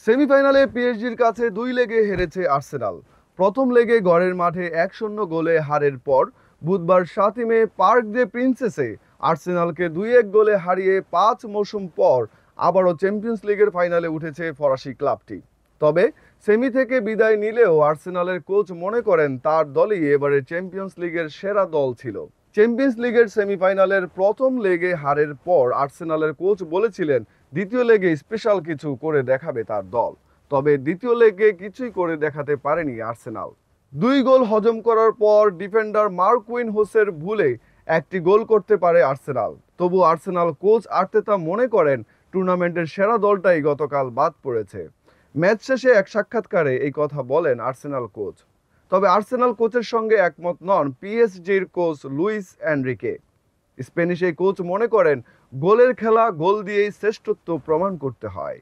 সেমিফাইনালে পিএসজির কাছে 2 লেগে হেরেছে আর্সেনাল। প্রথম লেগে ঘরের মাঠে 1-0 গোলে হারের পর বুধবার 7 মে পার্ক দে প্রিন্সেসে আর্সেনালকে 2-1 গোলে হারিয়ে 5 মৌসুম পর আবারও চ্যাম্পিয়ন্স লিগের ফাইনালে উঠেছে ফরাসি ক্লাবটি। তবে সেমি থেকে বিদায় নিলেও আর্সেনালের কোচ মনে করেন তার দলই এবারে চ্যাম্পিয়ন্স লিগের সেরা দল ছিল। চ্যাম্পিয়ন্স লিগের সেমিফাইনালের প্রথম লেগে হারের পর আর্সেনালের কোচ বলেছিলেন দ্বিতীয় লেগে স্পেশাল কিছু করে দেখাবে তার দল। তবে দ্বিতীয় লেগে কিছুই করে দেখাতে পারেনি আর্সেনাল। 2 গোল হজম করার পর ডিফেন্ডার মার্কুইন হোসের ভুলে একটি গোল করতে পারে আর্সেনাল। তবু আর্সেনাল কোচ আর্তেতা মনে করেন টুর্নামেন্টের সেরা দলটাই গতকাল বাদ পড়েছে। ম্যাচ শেষে এক সাক্ষাৎকারে এই কথা বলেন আর্সেনাল কোচ। তবে আর্সেনাল কোচের সঙ্গে একমত নন পিএসজির কোচ লুইস এনরিকে। স্প্যানিশ এই কোচ মনে করেন গোলের খেলা গোল দিয়েই শ্রেষ্ঠত্ব প্রমাণ করতে হয়।